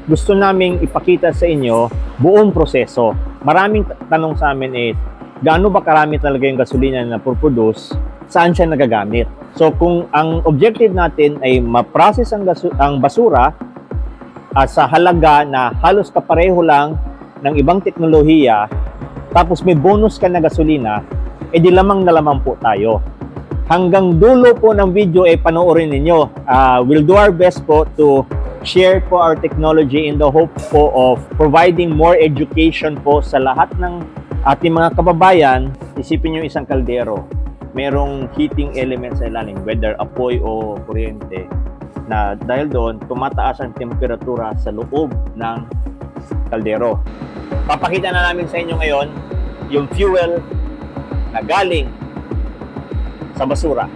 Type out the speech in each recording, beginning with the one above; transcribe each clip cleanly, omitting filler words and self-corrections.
gusto naming ipakita sa inyo buong proseso. Maraming tanong sa amin is, gaano ba karami talaga yung gasolina na produce, saan siya nagagamit? So kung ang objective natin ay ma-process ang basura sa halaga na halos kapareho lang ng ibang teknolohiya, tapos may bonus ka na gasolina, edi lamang na lamang po tayo. Hanggang dulo po ng video ay panoorin ninyo. We'll do our best po to share po our technology in the hope po of providing more education po sa lahat ng ating mga kababayan. Isipin nyo isang kaldero. Merong heating elements sa ilalim, whether apoy o kuryente, na dahil doon, tumataas ang temperatura sa loob ng kaldero. Papakita na namin sa inyo ngayon yung fuel na galing sa basura.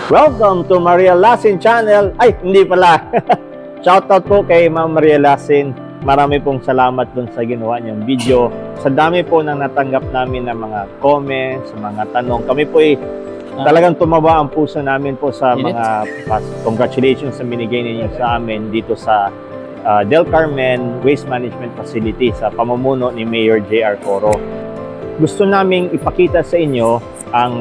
Welcome to Maria Lasin Channel. Ay, hindi pala. Shoutout po kay Ma'am Maria Lasin. Marami pong salamat dun sa ginawa niyang video. Sa dami po nang natanggap namin ng mga comments, mga tanong. Kami po ay talagang tumaba ang puso namin po sa mga congratulations na binigay ninyo sa amin dito sa Del Carmen Waste Management Facility sa pamumuno ni Mayor J.R. Coro. Gusto naming ipakita sa inyo ang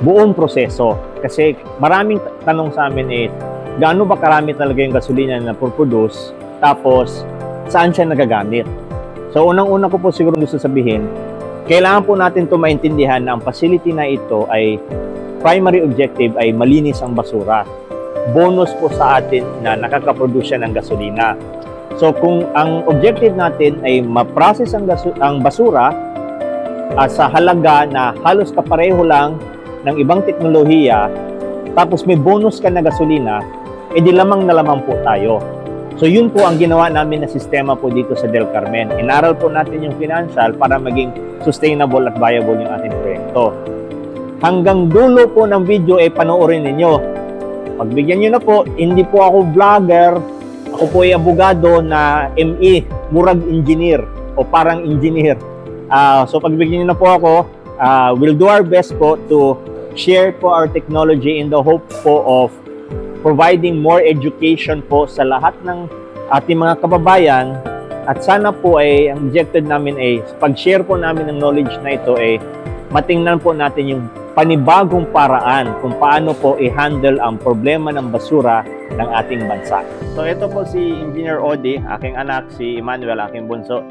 buong proseso kasi maraming tanong sa amin is, gaano ba karami talaga yung gasolina na produce, tapos saan siya nagagamit? So unang-una ko po siguro gusto sabihin, kailangan po natin ito maintindihan na ang facility na ito ay primary objective ay malinis ang basura. Bonus po sa atin na nakakaproduce ng gasolina. So kung ang objective natin ay ma-process ang basura sa halaga na halos kapareho lang ng ibang teknolohiya, tapos may bonus ka na gasolina, edi lamang na lamang po tayo. So yun po ang ginawa namin na sistema po dito sa Del Carmen. Inaral po natin yung financial para maging sustainable at viable yung ating proyekto. Hanggang dulo po ng video ay panoorin ninyo. Pagbigyan nyo na po, hindi po ako vlogger, ako po ay abogado na ME, murag engineer o parang engineer. So pagbigyan nyo na po ako, we'll do our best po to share po our technology in the hope po of providing more education po sa lahat ng ating mga kababayan, at sana po ay ang objective namin ay pag-share po namin ng knowledge na ito ay matingnan po natin yung panibagong paraan kung paano po i-handle ang problema ng basura ng ating bansa. So ito po si Engineer Odi, aking anak, si Emmanuel, aking bunso.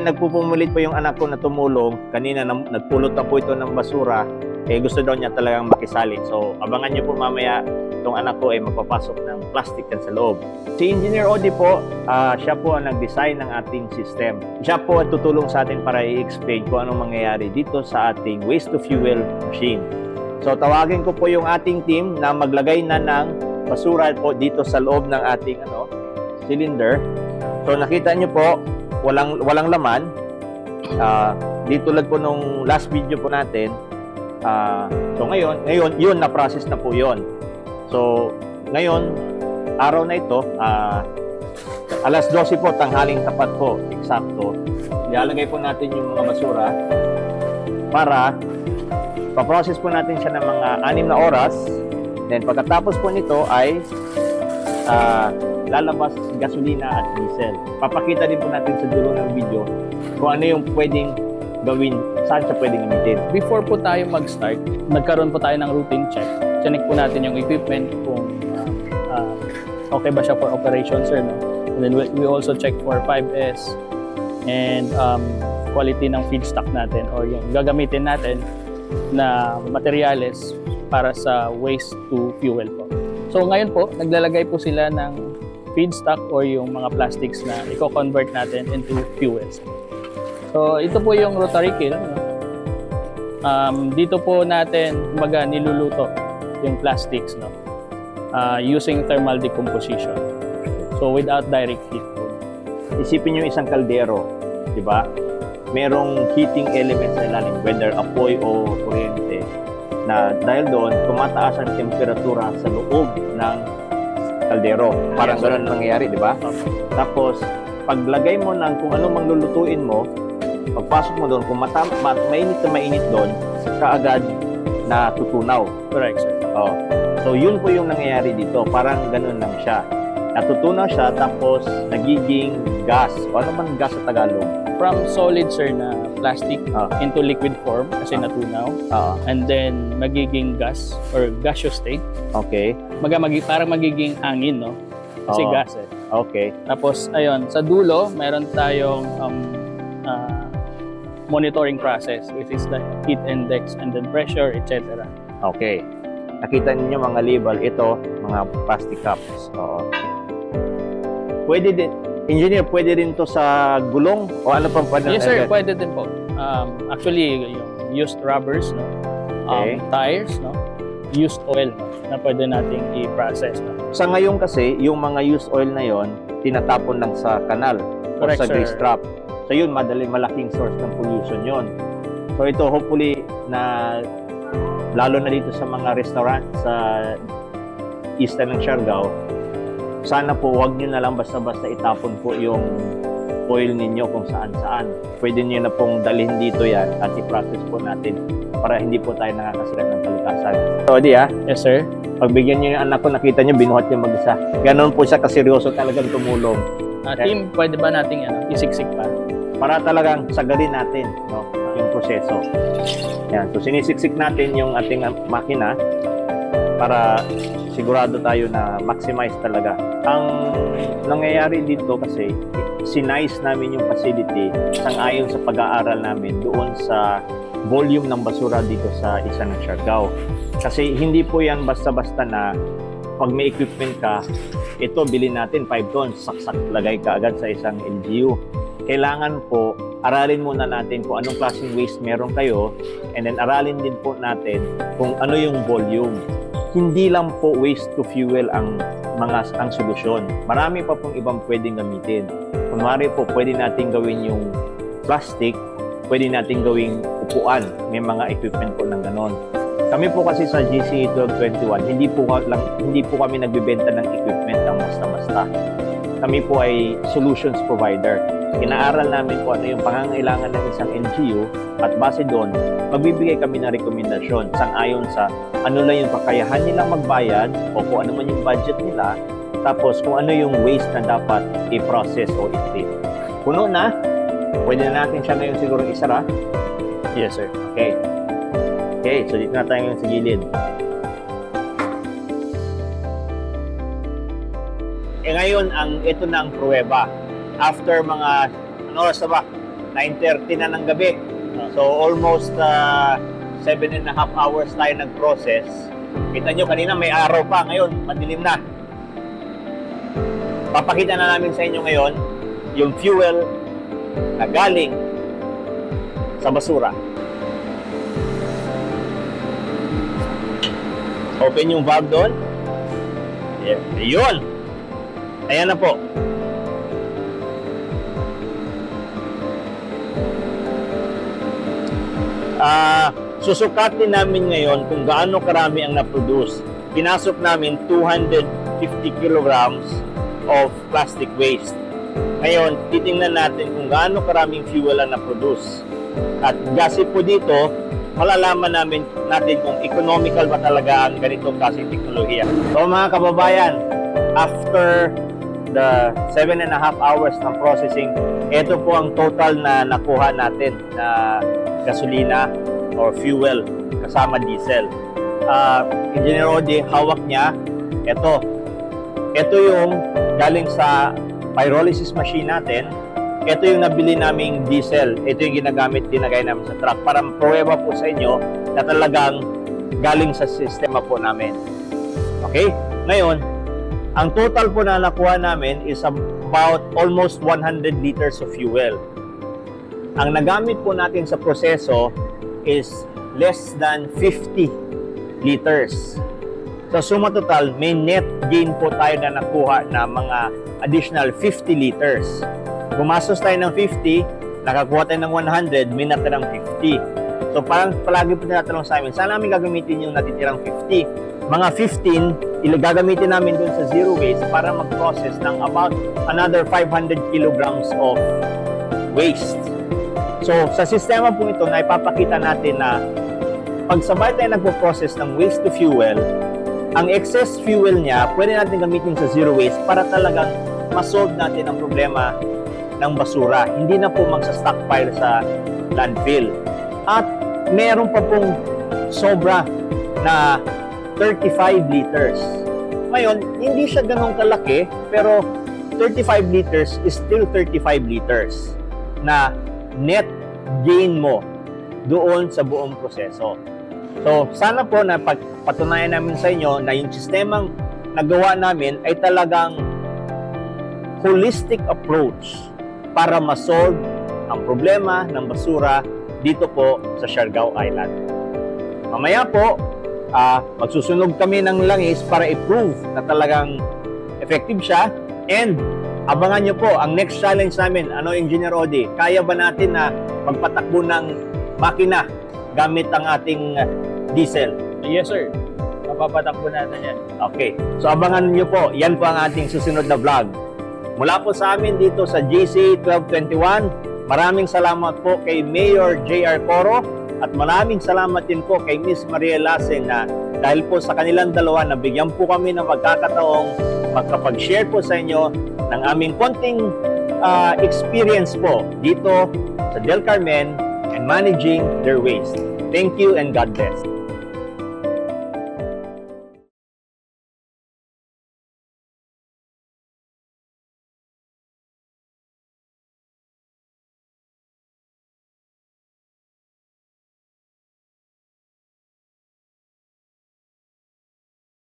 Nagpupumulit po yung anak ko na tumulong. Kanina nagpulot na po ito ng basura. Gusto daw niya talagang makisali. So abangan niyo po mamaya itong anak ko ay magpapasok ng plastic yan sa loob. Si Engineer Odi po, siya po ang nag-design ng ating system. Siya po ang tutulong sa atin para i-explain kung anong mangyayari dito sa ating waste-to-fuel machine. So tawagin ko po yung ating team na maglagay na ng basura po dito sa loob ng ating cylinder. So nakita niyo po, walang laman. Dito tulad po nung last video po natin. So ngayon yun na-process na po yun. So ngayon, araw na ito, alas 12 po, tanghaling tapat po, eksakto. Ilalagay po natin yung mga basura para pa-process po natin siya ng mga 6 na oras. Then pagkatapos po nito ay lalabas gasolina at diesel. Papakita din po natin sa dulo ng video kung ano yung pwedeng gawin, saan siya pwedeng gamitin. Before po tayo mag-start, nagkaroon po tayo ng routine check. Check po natin yung equipment kung okay ba siya for operations or no. And then we also check for 5S and quality ng feedstock natin or yung gagamitin natin na materyales para sa waste to fuel po. So ngayon po, naglalagay po sila ng feedstock or yung mga plastics na i-convert natin into fuels. So ito po yung rotary kiln. Dito po natin kumbaga niluluto yung plastics using thermal decomposition. So without direct heat. Isipin nyo isang kaldero, di ba? Merong heating elements sa ilalim, whether apoy o kuryente, na dahil doon, tumataas ang temperatura sa loob ng kaldero. Parang gano'n nangyayari, di ba? Tapos, paglagay mo ng kung ano mang lulutuin mo, pagpasok mo doon, kung mainit na mainit doon, kaagad natutunaw. Correct, sir. Oh. So yun po yung nangyayari dito. Parang ganun lang siya. Natutunaw siya tapos nagiging gas. O ano man gas sa Tagalog? From solid, sir, na plastic Ah. into liquid form kasi natunaw. Oo. And then, magiging gas or gaseous state. Okay. Parang magiging hangin, no? Kasi Oo. gas, eh. Okay. Tapos, ayun, sa dulo, meron tayong monitoring process, which is like heat index and then pressure, etc. Okay. Nakita ninyo mga label, ito, mga plastic cups. Oo. Pwede din, engineer, pwede rin to sa gulong o ano pang pwede? Yes, sir, pwede din po. Actually, yung used rubbers, no? Okay. Tires, no? Used oil, no? Na pwede nating i-process, no? Sa ngayon kasi, yung mga used oil na yon tinatapon lang sa kanal o Correct, sa grease sir. trap. So yun, malaking source ng pollution yon. So ito, hopefully, na lalo na dito sa mga restaurant sa eastern ng Siargao, sana po wag niyo na lang basta-basta itapon po yung oil ninyo kung saan-saan. Pwede niyo na pong dalhin dito yan at i-process po natin para hindi po tayo nakakasira ng kalikasan. So, di Yes, sir. pagbigyan niyo yung anak ko, nakita niyo, binuhat niya mag-isa. Ganon po siya kaseryoso talagang tumulong. Team, pwede ba nating isiksik pa? Para talagang sagalin natin, no, yung proseso. Yan. So, sinisiksik natin yung ating makina para sigurado tayo na maximize talaga. Ang nangyayari dito kasi, sinize namin yung facility sang-ayon sa pag-aaral namin doon sa volume ng basura dito sa isa ng Siargao. Kasi hindi po yan basta-basta na pag may equipment ka, ito bilhin natin 5 tons, saksak lagay ka agad sa isang LGU. Kailangan po, aralin muna natin kung anong klaseng waste meron kayo, and then aralin din po natin kung ano yung volume. Hindi lang po waste to fuel ang solusyon. Marami pa pong ibang pwedeng gamitin. Kunwari po, pwede natin gawin yung plastic, pwede natin gawing upuan. May mga equipment po ng ganon. Kami po kasi sa GC 1221, hindi po kami nagbebenta ng equipment ng basta-basta. Kami po ay solutions provider. Inaaral namin kung ano yung pangangailangan ng isang NGO at base doon, magbibigay kami ng rekomendasyon sang-ayon sa ano lang yung kakayahan nilang magbayad o kung ano man yung budget nila, tapos kung ano yung waste na dapat i-process o i-treat. Puno na, pwede na natin siya ngayon siguro isara. Yes, sir. Okay. Okay, so dito na tayo ngayon sa gilid. Ngayon, ito na ang pruweba. After mga, oras na ba? 9:30 na ng gabi. So, almost 7.5 hours tayo nag-process. Kita nyo, kanina may araw pa. Ngayon, madilim na. Papakita na namin sa inyo ngayon yung fuel na galing sa basura. Open yung valve doon. Yeah. Yun! Ayan na po. Susukatin namin ngayon kung gaano karami ang na-produce. Pinasok namin 250 kilograms of plastic waste. Ngayon, titingnan natin kung gaano karaming fuel ang na-produce. At kasi po dito, malalaman natin kung economical ba talaga ang ganitong klaseng teknolohiya. So mga kababayan, after the 7.5 hours ng processing, ito po ang total na nakuha natin na gasolina or fuel kasama diesel. Engineer Odi, hawak niya, ito yung galing sa pyrolysis machine natin. Ito yung nabili naming diesel. Ito yung dinagay namin sa truck para pruweba po sa inyo na talagang galing sa sistema po namin. Okay? Ngayon, ang total po na nakuha namin is about almost 100 liters of fuel. Ang nagamit po natin sa proseso is less than 50 liters. So suma total, may net gain po tayo na nakuha na mga additional 50 liters. Gumastos tayo ng 50, nakakuha tayo ng 100, may natirang 50. So parang palagi po tinatanong sa amin, saan namin gagamitin yung natitirang 50? Mga 15 gagamitin namin dun sa zero waste para mag-process ng about another 500 kilograms of waste. So, sa sistema po ito na ipapakita natin na pag sabay tayo nagpo-process ng waste to fuel, ang excess fuel niya, pwede natin gamitin sa zero waste para talagang ma-solve natin ang problema ng basura. Hindi na po magsa-stockpile sa landfill. At meron pa pong sobra na 35 liters. Ngayon, hindi siya ganun kalaki, pero 35 liters is still 35 liters na net gain mo doon sa buong proseso. So, sana po na patunayan namin sa inyo na yung sistemang nagawa namin ay talagang holistic approach para ma-solve ang problema ng basura dito po sa Siargao Island. Mamaya po, magsusunog kami ng langis para i-prove na talagang effective siya, and abangan nyo po ang next challenge namin. Ano, Engineer Odi? Kaya ba natin na magpatakbo ng makina gamit ang ating diesel? Yes, sir. Mapapatakbo natin yan. Okay. So abangan nyo po. Yan po ang ating susunod na vlog. Mula po sa amin dito sa GC 1221, maraming salamat po kay Mayor J.R. Coro at maraming salamat din po kay Miss Maria Laseng na dahil po sa kanilang dalawa, nabigyan po kami ng pagkakataong magkapag-share po sa inyo ng aming konting experience po dito sa Del Carmen and managing their waste. Thank you and God bless.